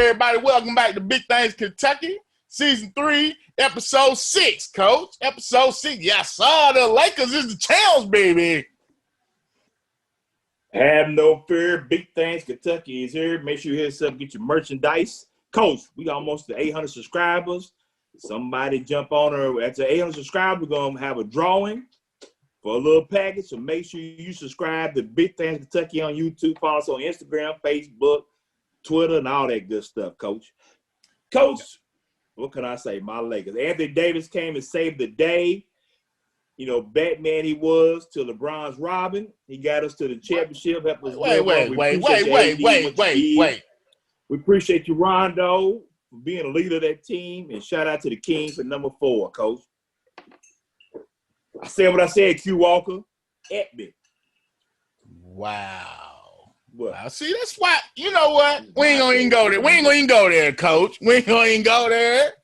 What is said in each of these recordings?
everybody? Welcome back to Big Things Kentucky, Season 3, Episode 6, Coach. Episode 6. Yes, sir. The Lakers is the champs, baby. Have no fear. Big Things Kentucky is here. Make sure you hit us up, get your merchandise. Coach, we almost to 800 subscribers. Somebody jump on her. At the 800 subscribers, we're going to have a drawing for a little package. So make sure you subscribe to Big Things Kentucky on YouTube. Follow us on Instagram, Facebook, Twitter, and all that good stuff, Coach. Coach, what can I say? My Lakers. Anthony Davis came and saved the day. You know, Batman he was to LeBron's Robin. He got us to the championship. Helped us Wait. We appreciate you, Rondo, for being a leader of that team. And shout out to the King for number 4, Coach. I said what I said, Q Walker. At me. Wow. What? Wow. See, that's why, you know what? We ain't gonna even go there. We ain't gonna even go there, Coach. We ain't gonna even go there.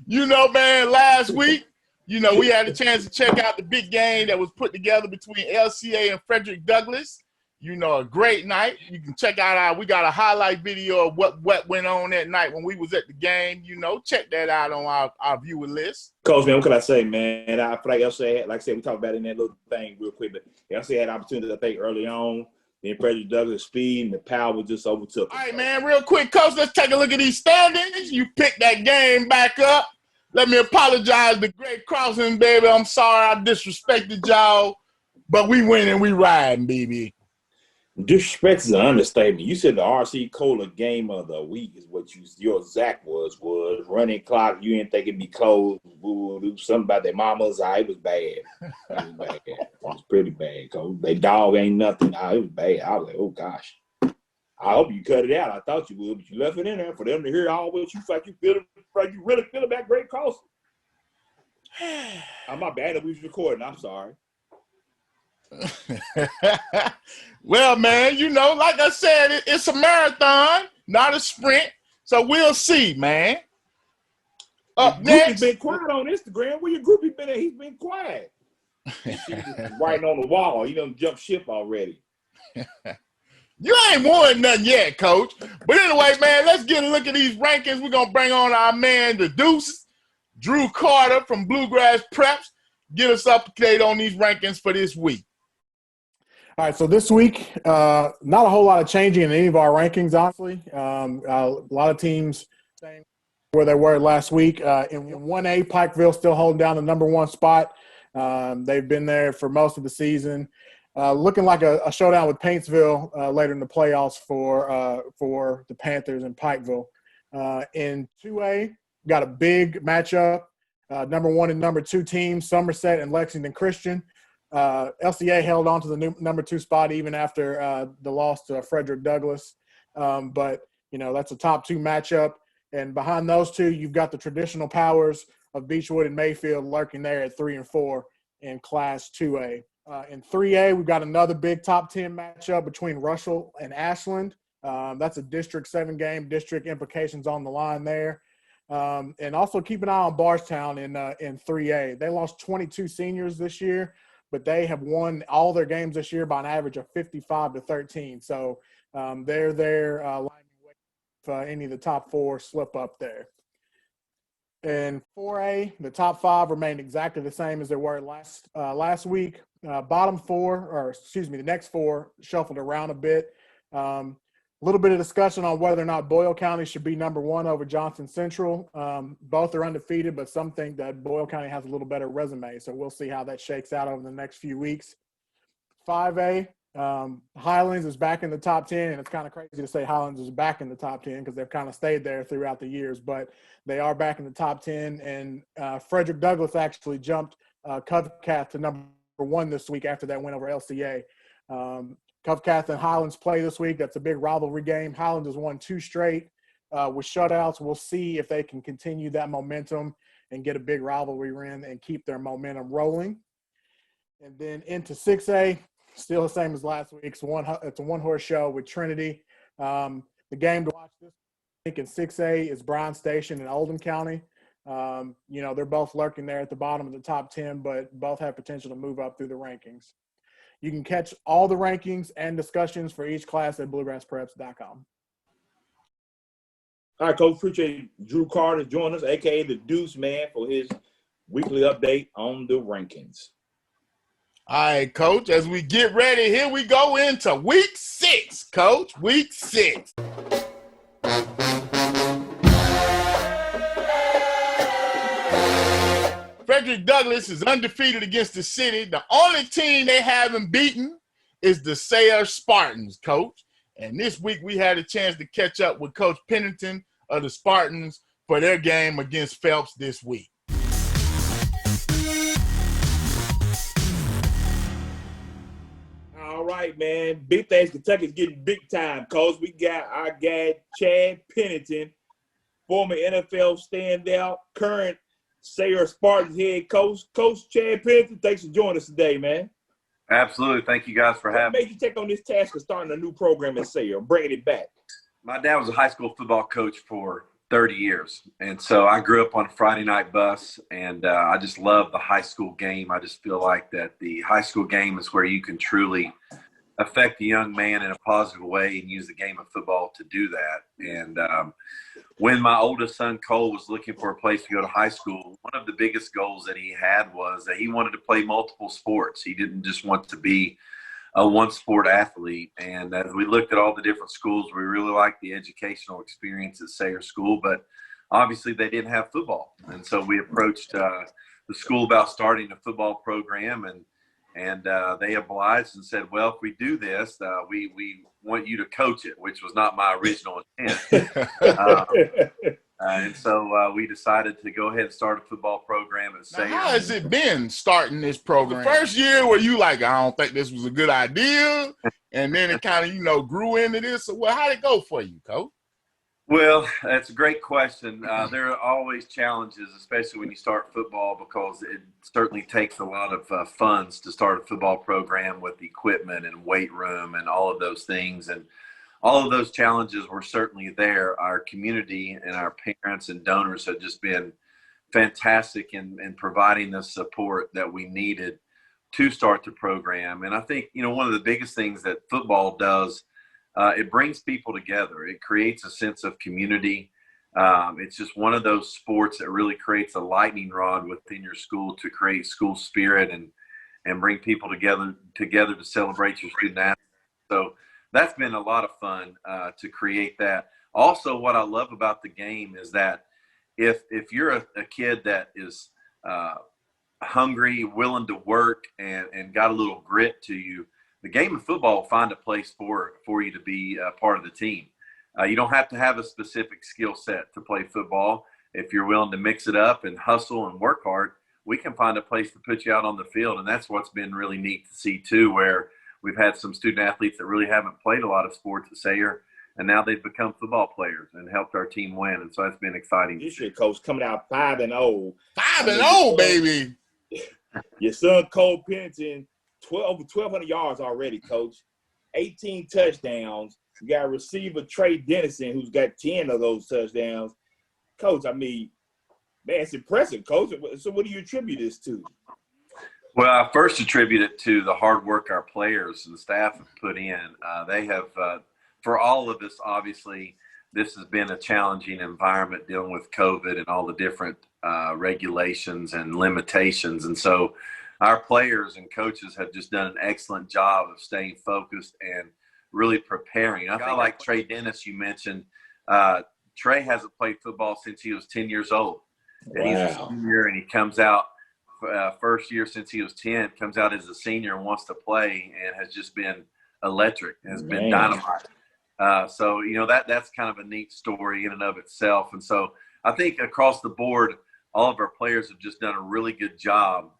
You know, man, last week, you know, we had a chance to check out the big game that was put together between LCA and Frederick Douglass. You know, a great night. You can check out we got a highlight video of what went on that night when we was at the game. You know, check that out on our viewer list. Coach, man, what can I say, man? I feel like LCA had, like I said, we talked about it in that little thing real quick, but LCA had opportunity, I think, early on. Then Frederick Douglass' speed and the power just overtook him. All right, man, real quick, Coach, let's take a look at these standings. You picked that game back up. Let me apologize to Great Crossing, baby. I'm sorry I disrespected y'all, but we winning, we riding, baby. Disrespect is an understatement. You said the RC Cola game of the week is what your exact was running clock. You didn't think it'd be closed. Something about their mama's eye. It was bad. It was bad. It was pretty bad. Coach. They dog ain't nothing. It was bad. I was like, oh gosh. I hope you cut it out. I thought you would, but you left it in there for them to hear all what you like. You feel it, like you really feel about Great Crossing. I'm not bad that we was recording. I'm sorry. Well, man, you know, like I said, it's a marathon, not a sprint. So we'll see, man. Up next, been quiet on Instagram. Where your groupie been at? He's been quiet. He's writing on the wall. He done jumped ship already. You ain't won nothing yet, Coach. But anyway, man, let's get a look at these rankings. We're gonna bring on our man, the Deuce, Drew Carter from Bluegrass Preps. Get us up to date on these rankings for this week. All right, so this week, not a whole lot of changing in any of our rankings, honestly. A lot of teams staying where they were last week. In 1A, Pikeville still holding down the number 1 spot. They've been there for most of the season. Looking like a showdown with Paintsville later in the playoffs for the Panthers and Pikeville. In 2A, got a big matchup. Number 1 and number 2 teams, Somerset and Lexington Christian. LCA held on to the number 2 spot even after the loss to Frederick Douglass. But, you know, that's a top 2 matchup. And behind those two, you've got the traditional powers of Beechwood and Mayfield lurking there at 3 and 4 in Class 2A. In 3A, we've got another big top 10 matchup between Russell and Ashland. That's a District 7 game, district implications on the line there. And also keep an eye on Bardstown in 3A. They lost 22 seniors this year, but they have won all their games this year by an average of 55-13. So they're there lining if any of the top 4 slip up there. In 4A, the top 5 remained exactly the same as they were last week. The next 4 shuffled around a bit. A little bit of discussion on whether or not Boyle County should be number 1 over Johnson Central. Both are undefeated, but some think that Boyle County has a little better resume. So we'll see how that shakes out over the next few weeks. 5A, Highlands is back in the top 10, and it's kind of crazy to say Highlands is back in the top 10 because they've kind of stayed there throughout the years, but they are back in the top 10, and Frederick Douglass actually jumped Covcath to number 1 this week after that win over LCA. Covcath and Highlands play this week. That's a big rivalry game. Highlands has won 2 straight with shutouts. We'll see if they can continue that momentum and get a big rivalry win and keep their momentum rolling. And then into 6A, still the same as last week. It's a one-horse show with Trinity. The game to watch this week in 6A is Bryan Station in Oldham County. You know, they're both lurking there at the bottom of the top 10, but both have potential to move up through the rankings. You can catch all the rankings and discussions for each class at bluegrasspreps.com. All right, Coach. Appreciate Drew Carter joining us, a.k.a. the Deuce Man, for his weekly update on the rankings. All right, Coach, as we get ready, here we go into week 6, Coach. Week 6. Frederick Douglass is undefeated against the city. The only team they haven't beaten is the Sayre Spartans, Coach. And this week we had a chance to catch up with Coach Pennington of the Spartans for their game against Phelps this week. All right, man. Big things. Kentucky's getting big time, Coach. We got our guy, Chad Pennington, former NFL standout, current Sayre Spartans head coach. Coach Chad Pennington, thanks for joining us today, man. Absolutely. Thank you guys for having me. What made you take on this task of starting a new program at Sayre, bringing it back? My dad was a high school football coach for 30 years. And so I grew up on a Friday night bus, and I just love the high school game. I just feel like that the high school game is where you can truly affect a young man in a positive way and use the game of football to do that. And when my oldest son, Cole, was looking for a place to go to high school, one of the biggest goals that he had was that he wanted to play multiple sports. He didn't just want to be a one-sport athlete. And as we looked at all the different schools, we really liked the educational experience at Sayre School, but obviously they didn't have football. And so we approached the school about starting a football program, and they obliged and said, well, if we do this, we want you to coach it, which was not my original intent. And so we decided to go ahead and start a football program at Sayre. How has it been starting this program? The first year were you like, I don't think this was a good idea, and then it kind of, grew into this? So, well, how'd it go for you, Coach? Well, that's a great question. There are always challenges, especially when you start football, because it certainly takes a lot of funds to start a football program with equipment and weight room and all of those things. And all of those challenges were certainly there. Our community and our parents and donors have just been fantastic in providing the support that we needed to start the program. And I think, one of the biggest things that football does, it brings people together. It creates a sense of community. It's just one of those sports that really creates a lightning rod within your school to create school spirit and bring people together to celebrate your student athletes. So that's been a lot of fun to create that. Also, what I love about the game is that if you're a kid that is hungry, willing to work, and got a little grit to you, the game of football will find a place for you to be part of the team. You don't have to have a specific skill set to play football. If you're willing to mix it up and hustle and work hard, we can find a place to put you out on the field. And that's what's been really neat to see too, where we've had some student athletes that really haven't played a lot of sports at Sayre, and now they've become football players and helped our team win. And so that's been exciting. This year, Coach, coming out 5-0. 5-0, baby. Your son, Cole Pennington, over 1,200 yards already, Coach. 18 touchdowns. You got receiver Trey Dennison, who's got 10 of those touchdowns. Coach, man, it's impressive, Coach. So what do you attribute this to? Well, I first attribute it to the hard work our players and staff have put in. They have, for all of us, obviously, this has been a challenging environment dealing with COVID and all the different regulations and limitations. And so our players and coaches have just done an excellent job of staying focused and really preparing. I think like Trey Dennis, you mentioned, Trey hasn't played football since he was 10 years old. And he's a senior, and he comes out first year since he was 10, comes out as a senior and wants to play, and has just been electric, has been dynamite. So, that's kind of a neat story in and of itself. And so I think across the board, all of our players have just done a really good job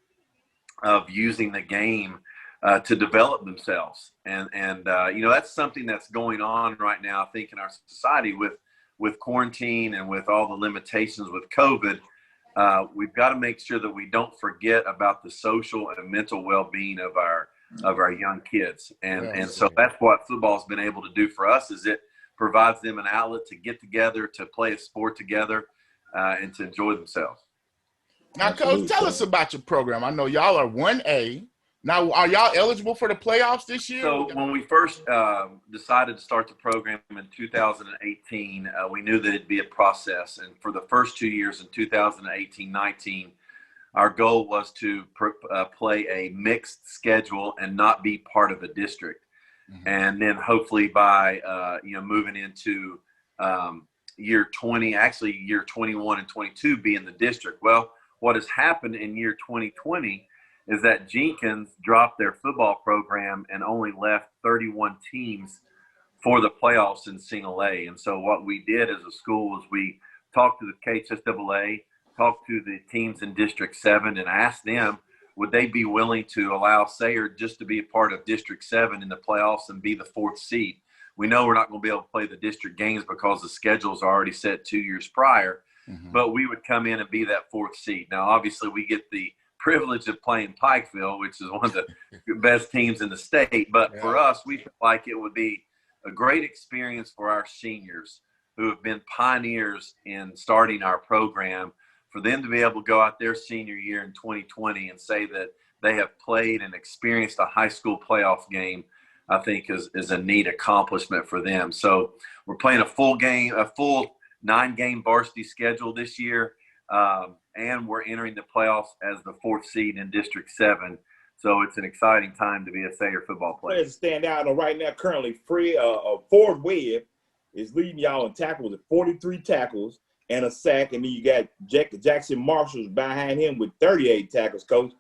of using the game to develop themselves. And that's something that's going on right now, I think, in our society with quarantine and with all the limitations with COVID. We've got to make sure that we don't forget about the social and mental well-being of our young kids. And so that's what football's been able to do for us, is it provides them an outlet to get together, to play a sport together, and to enjoy themselves. Now, Coach, tell us about your program. I know y'all are 1A. Now, are y'all eligible for the playoffs this year? So when we first decided to start the program in 2018, we knew that it'd be a process. And for the first 2 years in 2018-19, our goal was to play a mixed schedule and not be part of a district. Mm-hmm. And then hopefully by, moving into year 20, actually year 21 and 22 be in the district. Well, what has happened in year 2020 is that Jenkins dropped their football program and only left 31 teams for the playoffs in single A. And so what we did as a school was we talked to the KHSAA, talked to the teams in District 7 and asked them, would they be willing to allow Sayre just to be a part of District 7 in the playoffs and be the 4th seed? We know we're not going to be able to play the district games because the schedules are already set 2 years prior, but we would come in and be that 4th seed. Now, obviously, we get the privilege of playing Pikeville, which is one of the best teams in the state. But for us, we felt like it would be a great experience for our seniors who have been pioneers in starting our program, for them to be able to go out their senior year in 2020 and say that they have played and experienced a high school playoff game, I think is a neat accomplishment for them. So we're playing a full 9-game varsity schedule this year. And we're entering the playoffs as the 4th seed in District 7. So it's an exciting time to be a Sayre football player. Players stand out right now currently. Ford Webb is leading y'all in tackles with 43 tackles and a sack. And then you got Jackson Marshall's behind him with 38 tackles, Coach.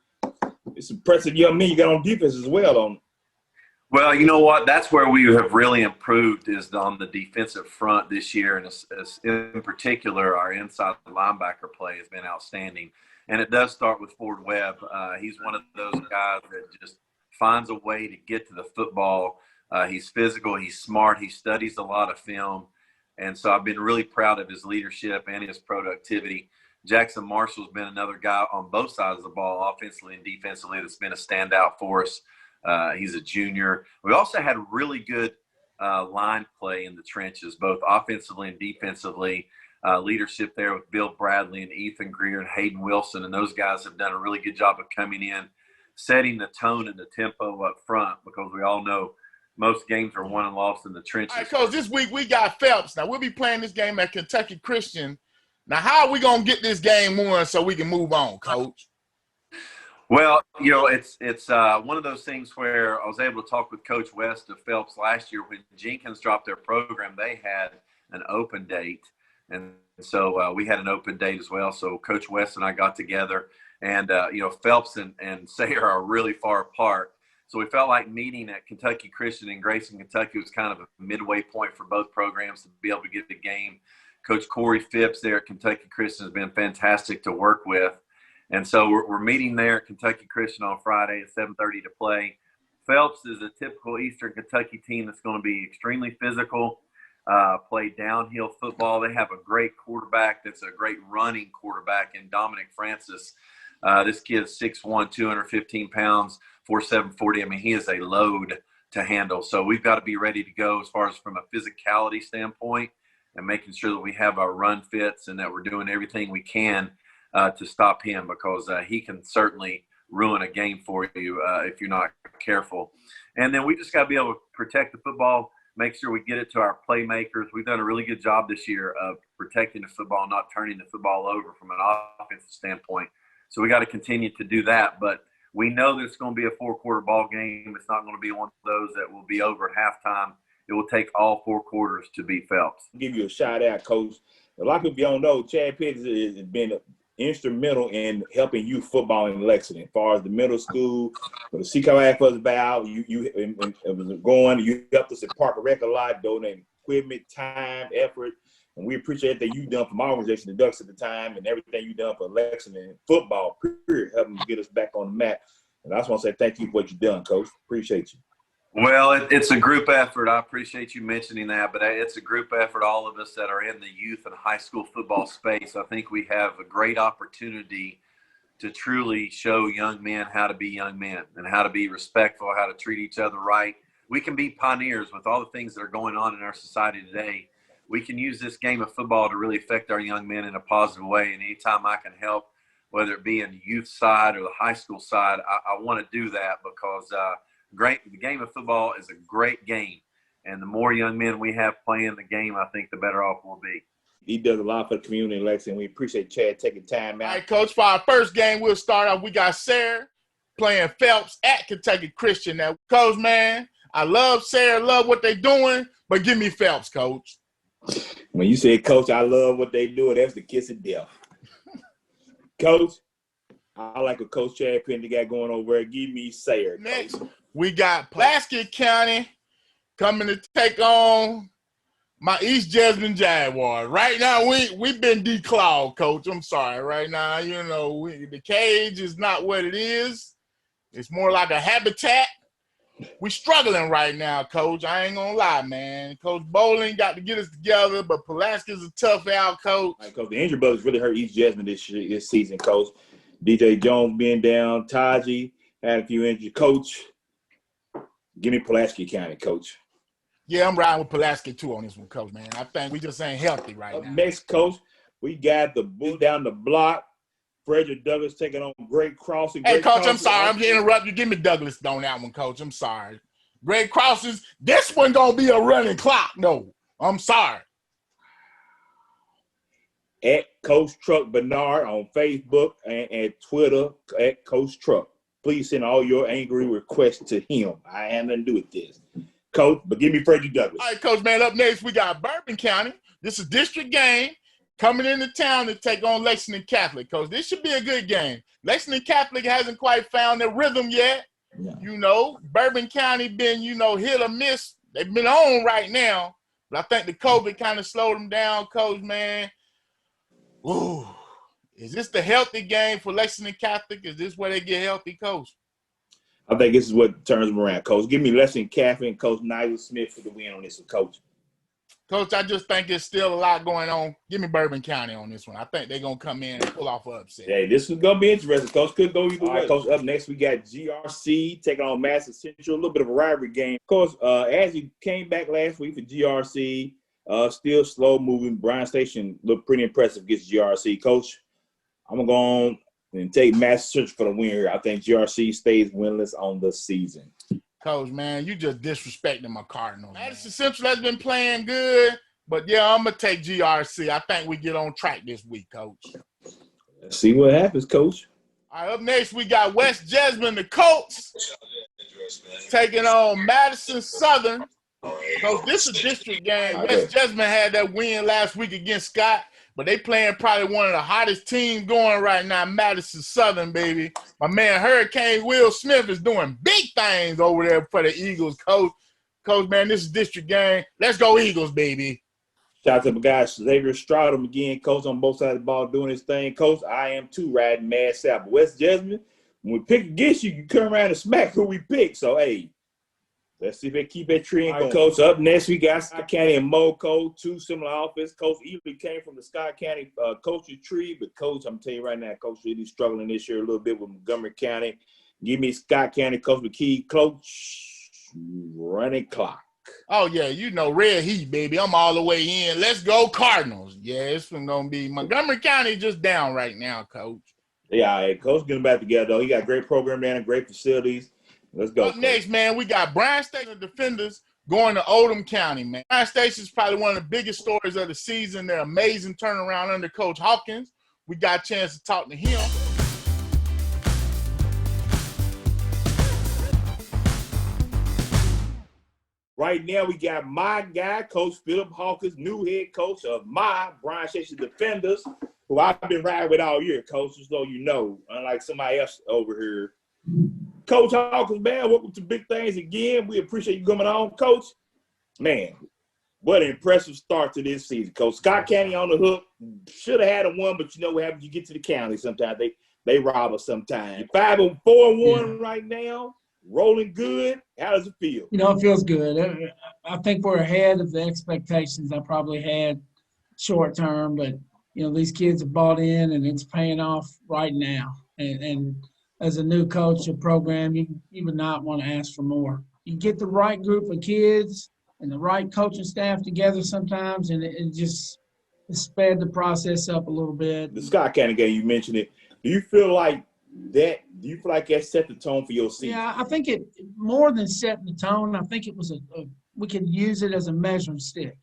It's impressive young men you got on defense as well on. Well, you know what? That's where we have really improved is on the defensive front this year. And in particular, our inside linebacker play has been outstanding. And it does start with Ford Webb. He's one of those guys that just finds a way to get to the football. He's physical. He's smart. He studies a lot of film. And so I've been really proud of his leadership and his productivity. Jackson Marshall's been another guy on both sides of the ball, offensively and defensively, that's been a standout for us. He's a junior. We also had really good line play in the trenches, both offensively and defensively. Leadership there with Bill Bradley and Ethan Greer and Hayden Wilson, and those guys have done a really good job of coming in, setting the tone and the tempo up front, because we all know most games are won and lost in the trenches. All right, Coach, this week we got Phelps. Now, we'll be playing this game at Kentucky Christian. Now, how are we going to get this game won so we can move on, Coach? Well, it's one of those things where I was able to talk with Coach West of Phelps last year. When Jenkins dropped their program, they had an open date. And so we had an open date as well. So Coach West and I got together. And, Phelps and Sayre are really far apart. So we felt like meeting at Kentucky Christian in Grayson, Kentucky was kind of a midway point for both programs to be able to get the game. Coach Corey Phipps there at Kentucky Christian has been fantastic to work with. And so we're meeting there at Kentucky Christian on Friday at 7:30 to play. Phelps is a typical Eastern Kentucky team that's going to be extremely physical, play downhill football. They have a great quarterback that's a great running quarterback in Dominic Francis. This kid's 6'1", 215 pounds, 4'7", 40. I mean, he is a load to handle. So we've got to be ready to go as far as from a physicality standpoint and making sure that we have our run fits and that we're doing everything we can to stop him, because he can certainly ruin a game for you if you're not careful. And then we just got to be able to protect the football, make sure we get it to our playmakers. We've done a really good job this year of protecting the football, not turning the football over from an offensive standpoint. So we got to continue to do that. But we know that it's going to be a 4-quarter ball game. It's not going to be one of those that will be over at halftime. It will take all 4 quarters to beat Phelps. I'll give you a shout out, Coach. A lot of people don't know Chad Pennington has been instrumental in helping youth football in Lexington. As far as the middle school, when the CCAF was about, you helped us at Parker Rec a lot, donating equipment, time, effort. And we appreciate that you've done for my organization, the Ducks at the time, and everything you've done for Lexington football, period, helping get us back on the map. And I just want to say thank you for what you've done, Coach. Appreciate you. Well, it's a group effort. I appreciate you mentioning that, but it's a group effort, all of us that are in the youth and high school football space. I think we have a great opportunity to truly show young men how to be young men and how to be respectful, how to treat each other right. We can be pioneers with all the things that are going on in our society today. We can use this game of football to really affect our young men in a positive way, and anytime I can help whether it be in the youth side or the high school side. I want to do that because the game of football is a great game. And the more young men we have playing the game, I think the better off we'll be. He does a lot for the community in Lexington. We appreciate Chad taking time out. All right, Coach, for our first game, we'll start off. We got Sayre playing Phelps at Kentucky Christian. Now, Coach, man, I love Sayre, love what they're doing, but give me Phelps, Coach. When you say, Coach, I love what they do, that's the kiss of death. Coach, I like what Coach Chad Pennington got going over there. Give me Sayre. Next, we got Pulaski County coming to take on my East Jessamine Jaguars. Right now, we've been declawed, Coach. I'm sorry. Right now, the cage is not what it is. It's more like a habitat. We're struggling right now, Coach. I ain't gonna lie, man. Coach Bowling got to get us together, but Pulaski's a tough out, Coach. Right, Coach, the injury bugs really hurt East Jessamine this season, Coach. DJ Jones being down, Taji had a few injuries. Coach, give me Pulaski County, Coach. Yeah, I'm riding with Pulaski too on this one, Coach, man. I think we just ain't healthy right now. Next, Coach, we got the boot down the block. Frederick Douglass taking on Great Crossing. Hey, Coach, I'm sorry. I'm going to interrupt you. Give me Douglas on that one, Coach. I'm sorry. Great Crossings, this one going to be a running clock. No, I'm sorry. At Coach Truck Bernard on Facebook and Twitter at Coach Truck. Please send all your angry requests to him. I have nothing to do with this. Coach, but give me Frederick Douglass. All right, Coach, man, up next we got Bourbon County. This is district game coming into town to take on Lexington Catholic, Coach. This should be a good game. Lexington Catholic hasn't quite found their rhythm yet. Yeah. Bourbon County been, hit or miss. They've been on right now, but I think the COVID kind of slowed them down, Coach, man. Ooh, is this the healthy game for Lexington Catholic? Is this where they get healthy, Coach? I think this is what turns them around, Coach. Give me Lexington Catholic and Coach Nigel Smith for the win on this one, Coach. Coach, I just think there's still a lot going on. Give me Bourbon County on this one. I think they're going to come in and pull off an upset. Hey, this is going to be interesting, Coach. Could go either way. Right, Coach, up next we got GRC taking on Madison Central. A little bit of a rivalry game. Of course, as he came back last week for GRC, still slow moving. Bryan Station looked pretty impressive against GRC. Coach, I'm going to go on and take Madison Central for the win here. I think GRC stays winless on the season. Coach, man, you just disrespecting my Cardinals. Madison Central has been playing good, but, yeah, I'm going to take GRC. I think we get on track this week, Coach. Let's see what happens, Coach. All right, up next we got West Jessamine, the Colts, taking on Madison Southern. Coach, this is a district game. West Jessamine had that win last week against Scott, but they playing probably one of the hottest teams going right now, Madison Southern, baby. My man Hurricane Will Smith is doing big things over there for the Eagles, Coach. Coach, man, this is district game. Let's go Eagles, baby. Shout out to my guy Xavier Strougham again, Coach, on both sides of the ball doing his thing. Coach, I am too riding Mad South. West Jessamine, when we pick against you, you come around and smack who we pick. So, hey, let's see if they keep that trend going. Coach, up next we got Scott County and Moco, two similar offenses. Coach Ely came from the Scott County coaching tree, but Coach, I'm telling you right now, Coach Ely struggling this year a little bit with Montgomery County. Give me Scott County, Coach McKee, Coach, running clock. Oh, yeah, red heat, baby. I'm all the way in. Let's go Cardinals. Yeah, it's going to be Montgomery County just down right now, Coach. Yeah, Coach getting back together, though. He got a great program down and great facilities. Let's go. Up next, man, we got Bryan Station Defenders going to Oldham County, man. Bryan Station is probably one of the biggest stories of the season. Their amazing turnaround under Coach Hawkins. We got a chance to talk to him. Right now, we got my guy, Coach Philip Hawkins, new head coach of my Bryan Station Defenders, who I've been riding with all year, Coach, just so you know, unlike somebody else over here. Coach Hawkins, man, welcome to Big Things again. We appreciate you coming on, Coach. Man, what an impressive start to this season, Coach. Scott County on the hook. Should have had a one, but you know what happens? You get to the county sometimes. They rob us sometimes. 5-4-1 right now. Rolling good. How does it feel? It feels good. I think we're ahead of the expectations I probably had short term, but, these kids have bought in and it's paying off right now. And as a new coach of program, you would not want to ask for more. You get the right group of kids and the right coaching staff together sometimes, and it just sped the process up a little bit. The Scott County game, you mentioned it. Do you feel like that? Do you feel like that set the tone for your season? Yeah, I think it more than setting the tone. I think it was we could use it as a measuring stick,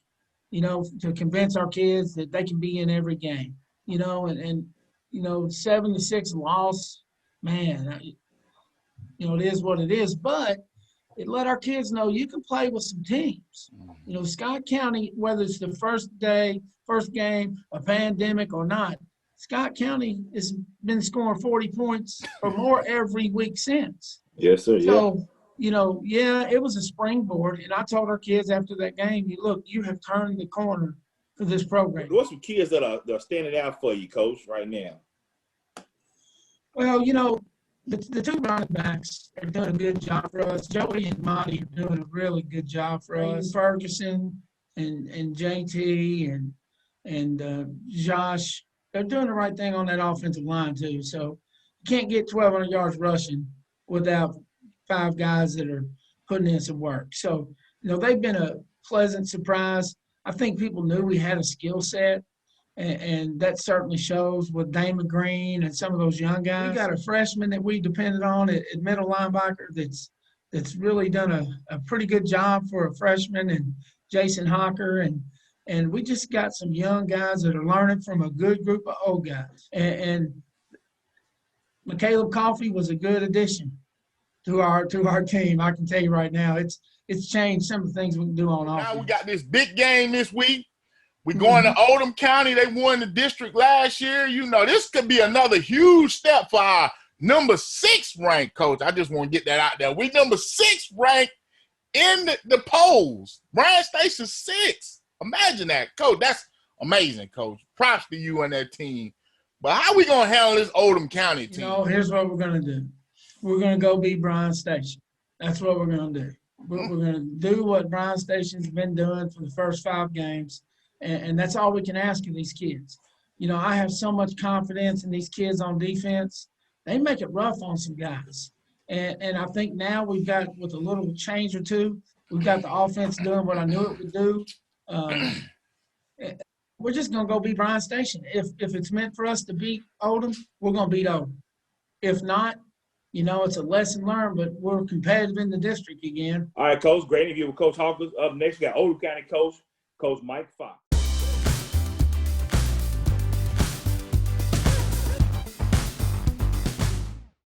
to convince our kids that they can be in every game. And 7-6 loss, man. It is what it is, but it let our kids know you can play with some teams. Scott County, whether it's the first game, a pandemic or not, Scott County has been scoring 40 points or more every week since. Yes, sir. So, it was a springboard. And I told our kids after that game, look, you have turned the corner for this program. What's some kids that are standing out for you, Coach, right now? Well, the two running backs are doing a good job for us. Joey and Monty are doing a really good job for us. Ferguson and JT and Josh, they're doing the right thing on that offensive line too. So you can't get 1,200 yards rushing without 5 guys that are putting in some work. So, they've been a pleasant surprise. I think people knew we had a skill set. And that certainly shows with Damon Green and some of those young guys. We got a freshman that we depended on at middle linebacker that's really done a pretty good job for a freshman, and Jason Hawker. And we just got some young guys that are learning from a good group of old guys. And McCaleb Coffey was a good addition to our team. I can tell you right now, it's changed some of the things we can do on offense. Now we got this big game this week. We're going to Oldham County. They won the district last year. This could be another huge step for our number 6 ranked coach. I just want to get that out there. We number 6 ranked in the polls. Bryan Station 6. Imagine that, coach. That's amazing, coach. Props to you and that team. But how we going to handle this Oldham County team? Here's what we're going to do. We're going to go beat Bryan Station. That's what we're going to do. We're going to do what Bryan Station's been doing for the first 5 games. And that's all we can ask of these kids. I have so much confidence in these kids on defense. They make it rough on some guys. And I think now we've got, with a little change or two, we've got the offense doing what I knew it would do. We're just going to go beat Bryan Station. If it's meant for us to beat Oldham, we're going to beat Oldham. If not, it's a lesson learned, but we're competitive in the district again. All right, Coach. Great interview with Coach Hawkins. Up next, we got Oldham County Coach Mike Fox.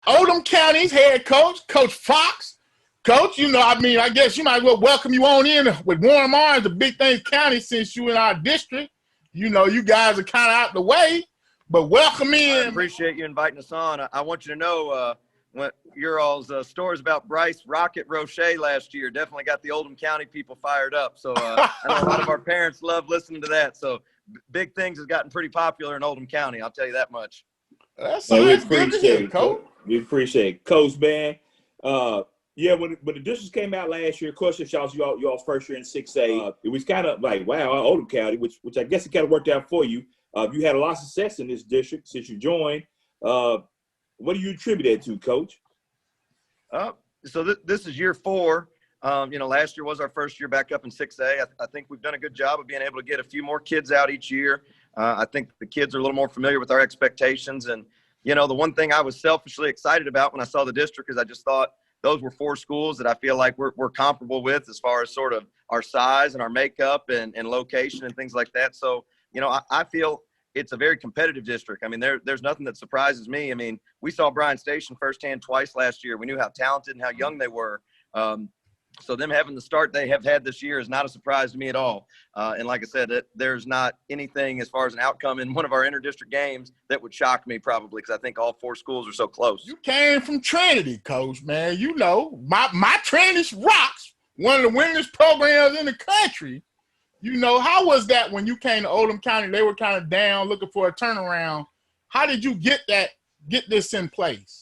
Oldham County's head coach, Coach Fox. Coach, I guess you might as well welcome you on in with warm arms to Big Things County since you in our district. You guys are kind of out the way, but welcome in. I appreciate you inviting us on. I want you to know what your all's stories about Bryce Rocket Roche last year definitely got the Oldham County people fired up. So I know a lot of our parents love listening to that. So Big Things has gotten pretty popular in Oldham County. I'll tell you that much. We appreciate it, Coach. We appreciate it. Coach, man. When the districts came out last year, of course, y'all's first year in 6A. It was kind of like, wow, Oldham County, which I guess it kind of worked out for you. You had a lot of success in this district since you joined. What do you attribute that to, Coach? So this is year 4. Last year was our first year back up in 6A. I think we've done a good job of being able to get a few more kids out each year. I think the kids are a little more familiar with our expectations. And, the one thing I was selfishly excited about when I saw the district is I just thought those were 4 schools that I feel like we're comparable with as far as sort of our size and our makeup and location and things like that. So, I feel it's a very competitive district. I mean, there's nothing that surprises me. I mean, we saw Bryan Station firsthand twice last year. We knew how talented and how young they were. So them having the start they have had this year is not a surprise to me at all. And like I said, there's not anything as far as an outcome in one of our inter-district games that would shock me probably because I think all 4 schools are so close. You came from Trinity, Coach, man. My Trinity rocks, one of the winningest programs in the country. How was that when you came to Oldham County? They were kind of down, looking for a turnaround. How did you get this in place?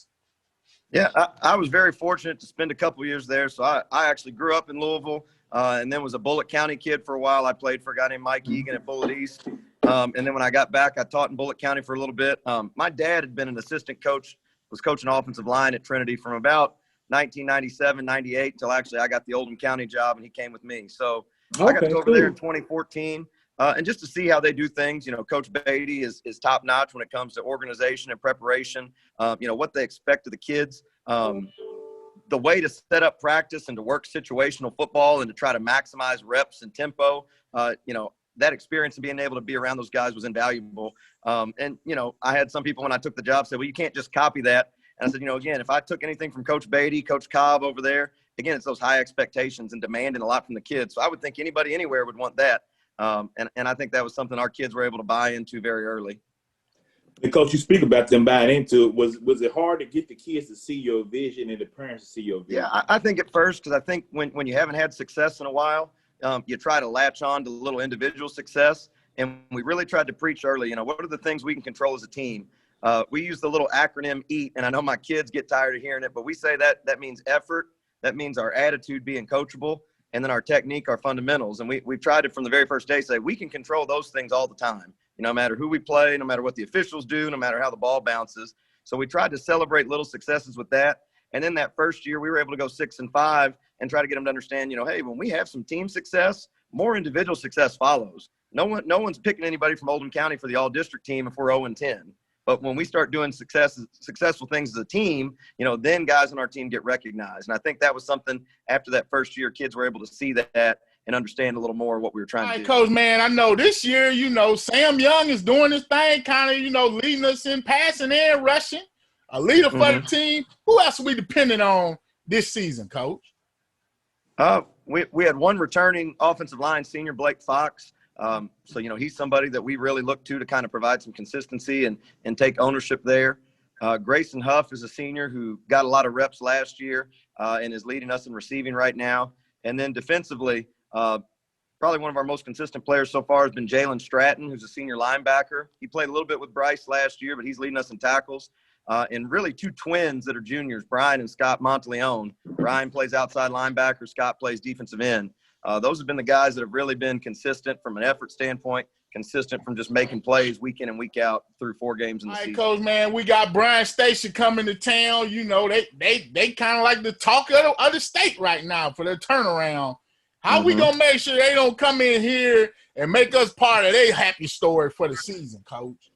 Yeah, I was very fortunate to spend a couple years there. So I actually grew up in Louisville and then was a Bullitt County kid for a while. I played for a guy named Mike Egan at Bullitt East. And then when I got back, I taught in Bullitt County for a little bit. My dad had been an assistant coach, was coaching offensive line at Trinity from about 1997, 98 until actually I got the Oldham County job and he came with me. So I got to go over there in 2014. And just to see how they do things. Coach Beatty is top notch when it comes to organization and preparation, what they expect of the kids. The way to set up practice and to work situational football and to try to maximize reps and tempo, that experience and being able to be around those guys was invaluable. And I had some people when I took the job say, well, you can't just copy that. And I said, again, if I took anything from Coach Beatty, Coach Cobb over there, again, it's those high expectations and demanding a lot from the kids. So I would think anybody anywhere would want that. And I think that was something our kids were able to buy into very early. And Coach, you speak about them buying into it. Was it hard to get the kids to see your vision and the parents to see your vision? Yeah, I think at first, because I think when you haven't had success in a while, you try to latch on to little individual success. And we really tried to preach early, what are the things we can control as a team? We use the little acronym EAT, and I know my kids get tired of hearing it, but we say that means effort. That means our attitude being coachable, and then our technique, our fundamentals. And we've tried it from the very first day, say we can control those things all the time. No matter who we play, no matter what the officials do, no matter how the ball bounces. So we tried to celebrate little successes with that. And then that first year, we were able to go 6-5 and try to get them to understand, hey, when we have some team success, more individual success follows. No one's picking anybody from Oldham County for the all-district team if we're 0-10. But when we start doing successful things as a team, then guys on our team get recognized. And I think that was something after that first year, kids were able to see that and understand a little more what we were trying to do. Coach, man, I know this year, Sam Young is doing his thing, kind of, leading us in passing and rushing, a leader for the team. Who else are we depending on this season, Coach? We had one returning offensive line senior, Blake Fox. So, he's somebody that we really look to kind of provide some consistency and take ownership there. Grayson Huff is a senior who got a lot of reps last year and is leading us in receiving right now. And then defensively, probably one of our most consistent players so far has been Jalen Stratton, who's a senior linebacker. He played a little bit with Bryce last year, but he's leading us in tackles. And really two twins that are juniors, Bryan and Scott Monteleone. Bryan plays outside linebacker. Scott plays defensive end. Those have been the guys that have really been consistent from an effort standpoint, consistent from just making plays week in and week out through 4 games in the season. Coach, man, we got Bryan Station coming to town. They kind of like the talk of the state right now for their turnaround. How we going to make sure they don't come in here and make us part of their happy story for the season, Coach?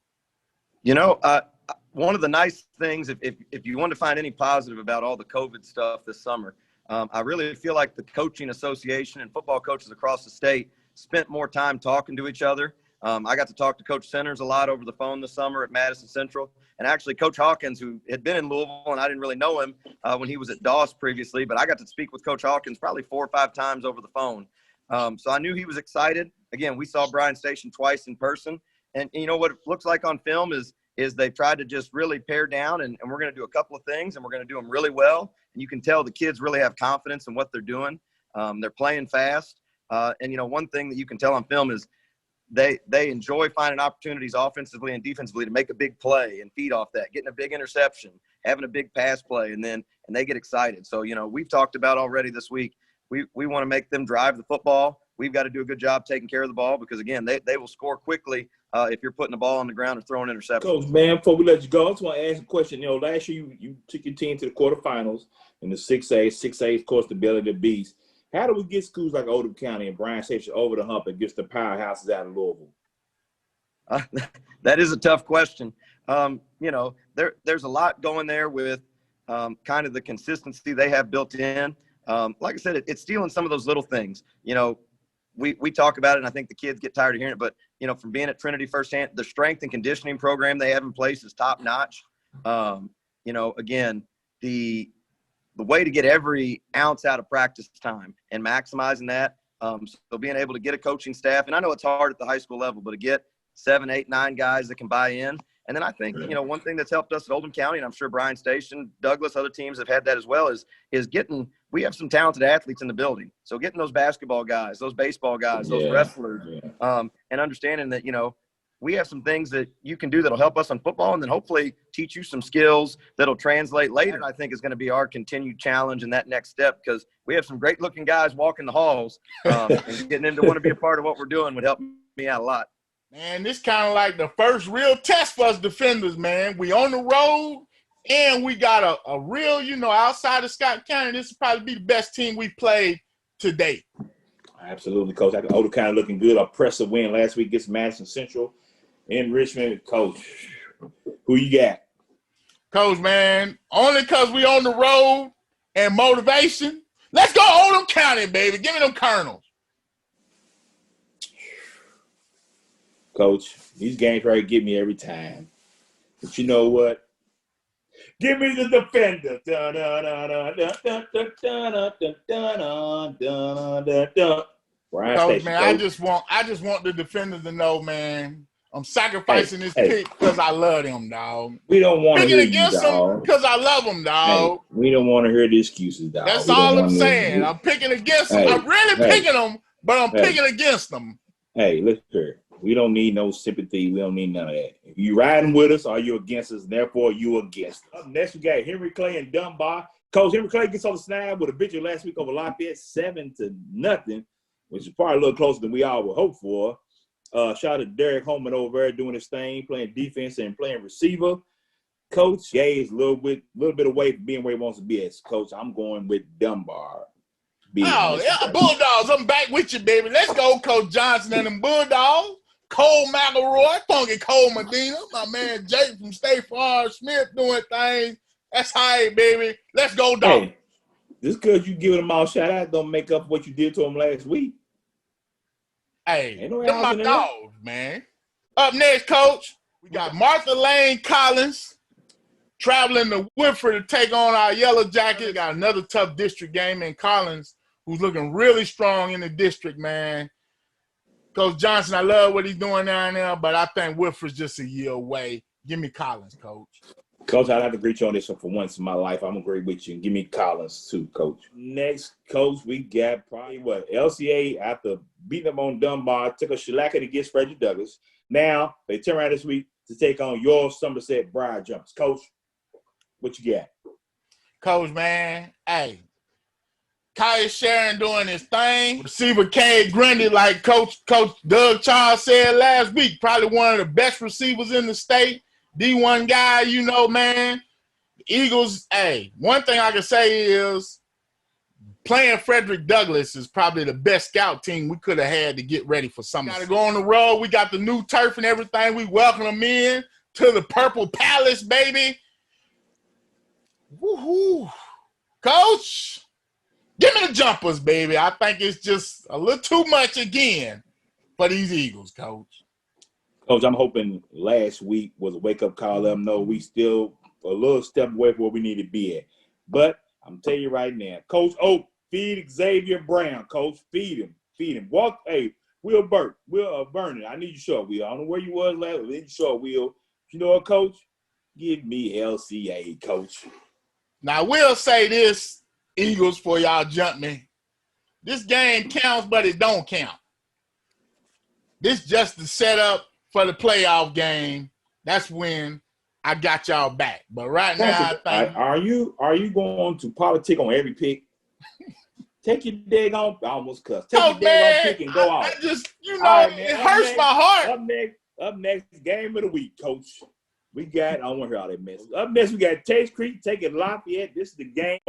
One of the nice things, if you want to find any positive about all the COVID stuff this summer, I really feel like the coaching association and football coaches across the state spent more time talking to each other. I got to talk to Coach Centers a lot over the phone this summer at Madison Central. And actually, Coach Hawkins, who had been in Louisville, and I didn't really know him when he was at Doss previously, but I got to speak with Coach Hawkins probably 4 or 5 times over the phone. So I knew he was excited. Again, we saw Bryan Station twice in person. And what it looks like on film is they've tried to just really pare down, and we're going to do a couple of things, and we're going to do them really well. And you can tell the kids really have confidence in what they're doing. They're playing fast. And one thing that you can tell on film is they enjoy finding opportunities offensively and defensively to make a big play and feed off that, getting a big interception, having a big pass play, and they get excited. So, we've talked about already this week, we want to make them drive the football. We've got to do a good job taking care of the ball because, again, they will score quickly if you're putting the ball on the ground or throwing interceptions. Coach, man, before we let you go, I just want to ask a question. Last year you took your team to the quarterfinals in the 6A. 6A, of course, the belly of the beast. How do we get schools like Oldham County and Bryan Station over the hump against the powerhouses out of Louisville? That is a tough question. There's a lot going there with kind of the consistency they have built in. Like I said, it's stealing some of those little things. We talk about it, and I think the kids get tired of hearing it. But, from being at Trinity firsthand, the strength and conditioning program they have in place is top notch. Again, the way to get every ounce out of practice time and maximizing that. So being able to get a coaching staff, and I know it's hard at the high school level, but to get 7, 8, 9 guys that can buy in. And then I think, one thing that's helped us at Oldham County, and I'm sure Bryan Station, Douglas, other teams have had that as well, is getting – we have some talented athletes in the building. So getting those basketball guys, those baseball guys, those wrestlers, and understanding that, we have some things that you can do that'll help us on football and then hopefully teach you some skills that'll translate later. I think is going to be our continued challenge in that next step because we have some great-looking guys walking the halls, and getting them to want to be a part of what we're doing would help me out a lot. Man, this kind of like the first real test for us defenders, man. We on the road, and we got a real, outside of Scott County, this will probably be the best team we played to date. Absolutely, Coach. Oldham County looking good. Oppressive win last week against Madison Central in Richmond. Coach, who you got? Coach, man, only because we on the road and motivation. Let's go Oldham County, baby. Give me them Colonels. Coach, these games right get me every time. But you know what? Give me the defender. Bryan Coach, Station, man, Coach. I just want the defender to know, man, I'm sacrificing this pick because I love him, dog. We don't want to hear Picking against him because I love him, dog. We don't want to hear the excuses, dog. That's all I'm saying. I'm picking against him. I'm really picking him, but I'm picking against him. Hey, listen here. We don't need no sympathy. We don't need none of that. If you riding with us or you against us, therefore you against us. Up next, we got Henry Clay and Dunbar. Coach Henry Clay gets on the snag with a victory last week over Lafayette, 7-0, which is probably a little closer than we all would hope for. Shout out to Derek Holman over there doing his thing, playing defense and playing receiver. Coach Gay is a little bit away from being where he wants to be as coach. I'm going with Dunbar. Oh, yeah, Bulldogs. I'm back with you, baby. Let's go, Coach Johnson and them Bulldogs. Cole McElroy, Funky Cole Medina, my man Jake from State Farm Smith doing things. That's right, baby. Let's go, dog. Hey, just because you giving them all shout out don't make up what you did to them last week. Hey, they're my dogs, man. Up next, Coach, we got Martha Lane Collins traveling to Woodford to take on our Yellow Jackets. Got another tough district game in Collins, who's looking really strong in the district, man. Coach Johnson, I love what he's doing down there, but I think Woodford's just a year away. Give me Collins, Coach. Coach, I'd have to agree with you on this one for once in my life. I'm agree with you. Give me Collins too, Coach. Next, Coach, we got probably LCA after beating them on Dunbar, took a shellacking against Frederick Douglass. Now they turn around this week to take on your Somerset Bride Jumpers. Coach, what you got? Coach, man, hey, Kyle Sharon doing his thing. Receiver Cade Grundy, like Coach Doug Charles said last week, probably one of the best receivers in the state. D1 guy, you know, man. Eagles, hey, one thing I can say is playing Frederick Douglass is probably the best scout team we could have had to get ready for summer. Got to go on the road. We got the new turf and everything. We welcome them in to the Purple Palace, baby. Woohoo. Coach, give me the jumpers, baby. I think it's just a little too much again for these Eagles, Coach. Coach, I'm hoping last week was a wake-up call. Let them know we still a little step away from where we need to be at. But I'm telling you right now, Coach Oak, feed Xavier Brown. Coach, feed him. Feed him. Walk, hey, Will Vernon, I need you short, Will. I don't know where you was last week. I need you short, Will. You know what, Coach? Give me LCA, Coach. Now, I will say this, Eagles, for y'all jump me. This game counts, but it don't count. This just the setup for the playoff game. That's when I got y'all back. But right now, I think are you going to politic on every pick? Take your daggone, I almost cussed. Take your daggone pick and go out. I just, right, it hurts my heart. Up next, game of the week, Coach. We got, I don't want to hear all that mess. Up next, we got Taste Creek taking Lafayette. This is the game.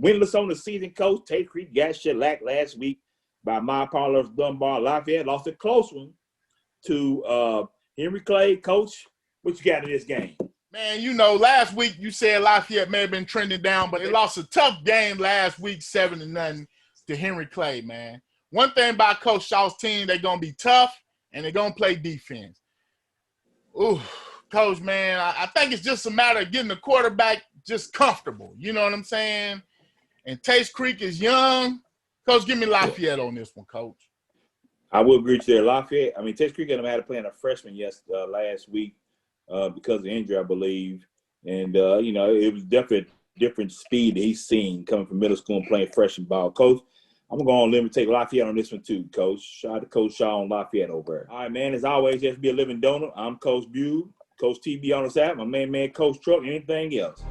Winless on the season, Coach. Taste Creek got shellacked last week by my Parlors Dunbar. Lafayette lost a close one to Henry Clay. Coach, what you got in this game? Man, you know, last week you said Lafayette may have been trending down, but they lost a tough game last week, 7-0 to Henry Clay, man. One thing about Coach Shaw's team, they're going to be tough, and they're going to play defense. Ooh, Coach, man, I think it's just a matter of getting the quarterback just comfortable. You know what I'm saying? And Taste Creek is young. Coach, give me Lafayette on this one, Coach. I will agree with you there. Lafayette, Taste Creek had to play in a freshman last week because of injury, I believe. And, it was definitely a different speed that he's seen coming from middle school and playing freshman ball. Coach, I'm going to go on limb and take Lafayette on this one too, Coach. Shout out to Coach Shaw on Lafayette over there. All right, man, as always, just be a living donor. I'm Coach Bew, Coach TB on the side, my man, Coach Truck, anything else.